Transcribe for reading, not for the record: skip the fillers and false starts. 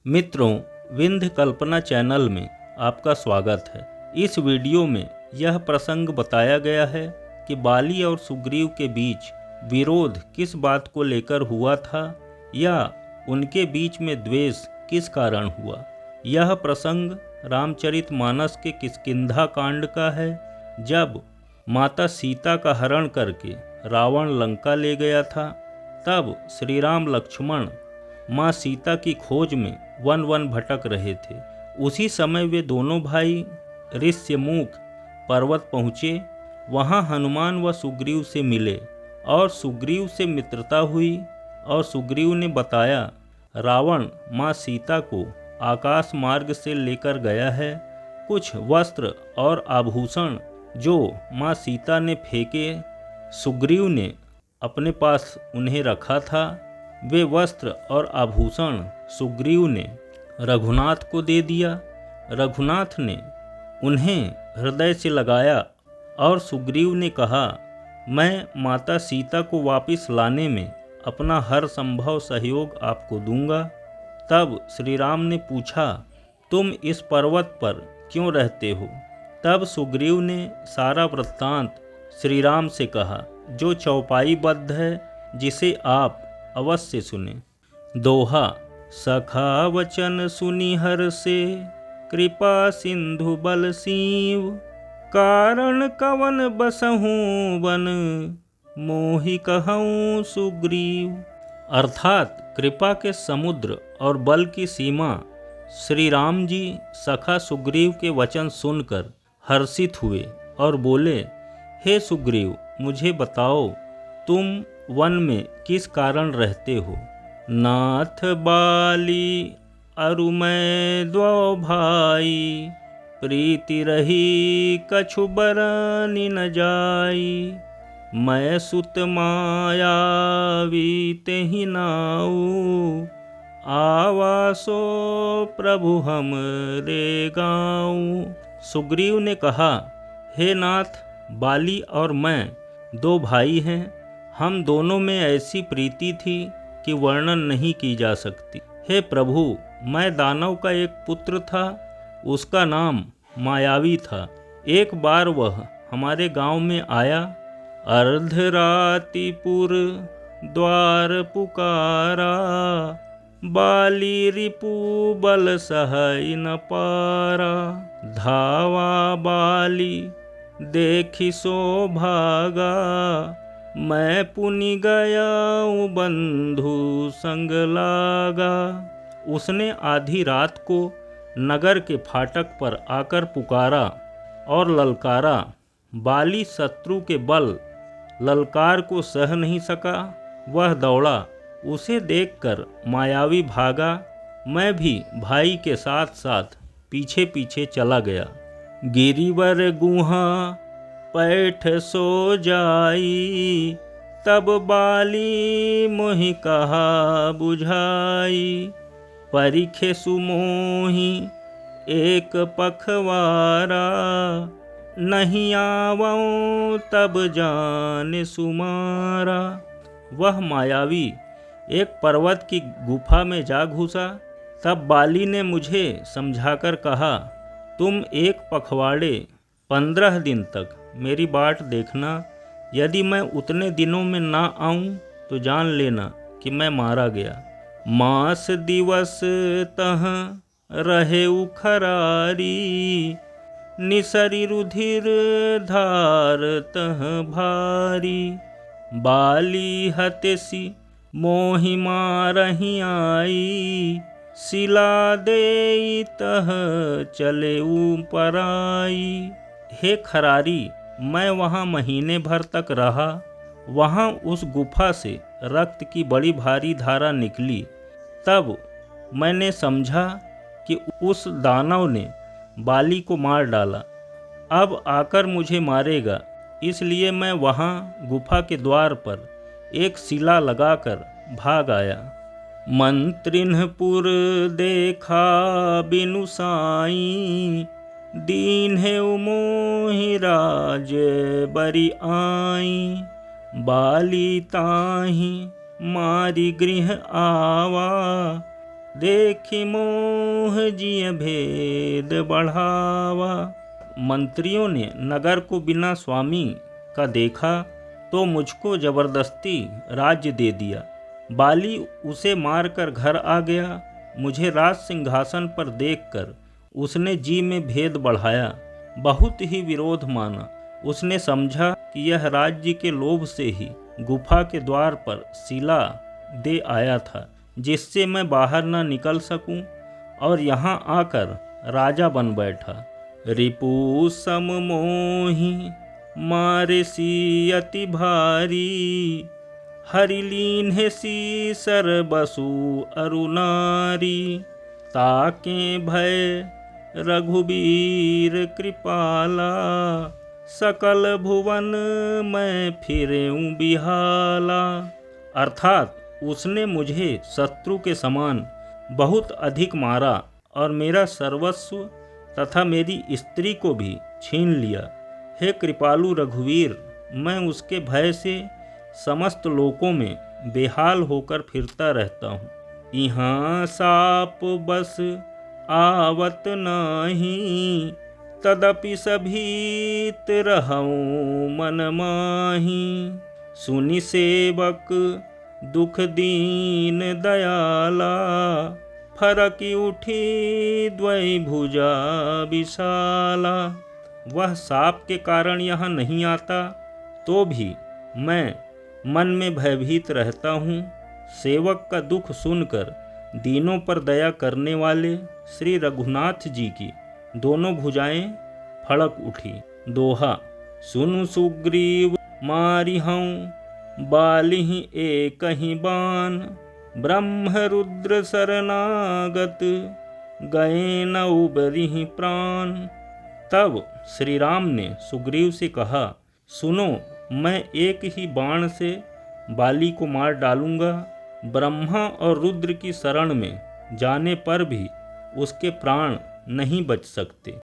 मित्रों, विंध्य कल्पना चैनल में आपका स्वागत है। इस वीडियो में यह प्रसंग बताया गया है कि बाली और सुग्रीव के बीच विरोध किस बात को लेकर हुआ था या उनके बीच में द्वेष किस कारण हुआ। यह प्रसंग रामचरितमानस के किष्किंधा कांड का है, जब माता सीता का हरण करके रावण लंका ले गया था। तब श्री राम लक्ष्मण माँ सीता की खोज में वन वन भटक रहे थे। उसी समय वे दोनों भाई ऋष्यमुख पर्वत पहुँचे। वहाँ हनुमान व सुग्रीव से मिले और सुग्रीव से मित्रता हुई। और सुग्रीव ने बताया, रावण माँ सीता को आकाश मार्ग से लेकर गया है। कुछ वस्त्र और आभूषण जो माँ सीता ने फेंके, सुग्रीव ने अपने पास उन्हें रखा था। वे वस्त्र और आभूषण सुग्रीव ने रघुनाथ को दे दिया। रघुनाथ ने उन्हें हृदय से लगाया और सुग्रीव ने कहा, मैं माता सीता को वापस लाने में अपना हर संभव सहयोग आपको दूंगा। तब श्री राम ने पूछा, तुम इस पर्वत पर क्यों रहते हो? तब सुग्रीव ने सारा वृत्तांत श्री राम से कहा, जो चौपाईबद्ध है, जिसे आप अवश्य सुने। दोहा। सखा वचन सुनि हर्षे, कृपा सिंधु बल सीव। कारण कवन बसहूँ वन, मोहि कहऊँ सुग्रीव। अर्थात कृपा के समुद्र और बल की सीमा श्री राम जी सखा सुग्रीव के वचन सुनकर हर्षित हुए और बोले, हे सुग्रीव, मुझे बताओ, तुम वन में किस कारण रहते हो? नाथ बाली अरु मैं द्वौ भाई, प्रीति रही कछु बरनि न जाई। मैं सुत मायावी तेहि नाऊ, आवासो प्रभु हम रे गाऊं। सुग्रीव ने कहा, हे नाथ, बाली और मैं दो भाई हैं। हम दोनों में ऐसी प्रीति थी कि वर्णन नहीं की जा सकती। हे प्रभु, मैं दानव का एक पुत्र था, उसका नाम मायावी था। एक बार वह हमारे गांव में आया। अर्धरातिपुर द्वार पुकारा, बाली रिपु बल सहै न पारा। धावा बाली देखी सो भागा, मैं पुनि गया बंधु संग लागा। उसने आधी रात को नगर के फाटक पर आकर पुकारा और ललकारा। बाली शत्रु के बल ललकार को सह नहीं सका, वह दौड़ा। उसे देखकर मायावी भागा। मैं भी भाई के साथ साथ पीछे पीछे चला गया। गिरिवर गुहा पैठ सो जाई, तब बाली मोहि कहा बुझाई। परिखे सुमोहि एक पखवारा, नहीं आवऊं तब जान सुमारा। वह मायावी एक पर्वत की गुफा में जा घुसा। तब बाली ने मुझे समझाकर कहा, तुम एक पखवाड़े 15 दिन तक मेरी बाट देखना। यदि मैं उतने दिनों में ना आऊं तो जान लेना कि मैं मारा गया। मास दिवस तह रहे खरारी, निसरी रुधिर धार तह भारी। बाली हतेसी मोहि मारहि आई, सिला देई तह चले पराई। हे खरारी, मैं वहाँ महीने भर तक रहा। वहाँ उस गुफा से रक्त की बड़ी भारी धारा निकली। तब मैंने समझा कि उस दानव ने बाली को मार डाला, अब आकर मुझे मारेगा। इसलिए मैं वहाँ गुफा के द्वार पर एक शिला लगाकर भाग आया। मंत्रिनपुर देखा बिनु साई, दीन्हे मोहि राज बरि आई। बाली ताहि मारी गृह आवा, देखी मोह जिय भेद बढ़ावा। मंत्रियों ने नगर को बिना स्वामी का देखा तो मुझको जबरदस्ती राज्य दे दिया। बाली उसे मारकर घर आ गया। मुझे राज सिंहासन पर देखकर उसने जी में भेद बढ़ाया, बहुत ही विरोध माना। उसने समझा कि यह राज्य के लोभ से ही गुफा के द्वार पर शिला दे आया था, जिससे मैं बाहर न निकल सकूं, और यहाँ आकर राजा बन बैठा। रिपु सम मोहि मारे सी अति भारी, हरिलीन है सी सर बसु अरुनारी। ताके भय रघुबीर कृपाला, सकल भुवन मैं फिरेऊं बिहाला। अर्थात उसने मुझे शत्रु के समान बहुत अधिक मारा और मेरा सर्वस्व तथा मेरी स्त्री को भी छीन लिया। हे कृपालु रघुवीर, मैं उसके भय से समस्त लोकों में बेहाल होकर फिरता रहता हूँ। यहाँ साप बस आवत नाही, तदपि सभीत रहऊं मन माही। सुनि सेवक दुख दीन दयाला, फरकी उठी द्वै भुजा विशाला। वह साप के कारण यहाँ नहीं आता तो भी मैं मन में भयभीत रहता हूँ। सेवक का दुख सुनकर दीनों पर दया करने वाले श्री रघुनाथ जी की दोनों भुजाएं फड़क उठी। दोहा। सुनु सुग्रीव मारिहऊँ, बालिहि एकहि बान। ब्रह्म रुद्र शरणागत, गए न उबरिहि प्राण। तब श्री राम ने सुग्रीव से कहा, सुनो, मैं एक ही बाण से बाली को मार डालूंगा। ब्रह्मा और रुद्र की शरण में जाने पर भी उसके प्राण नहीं बच सकते।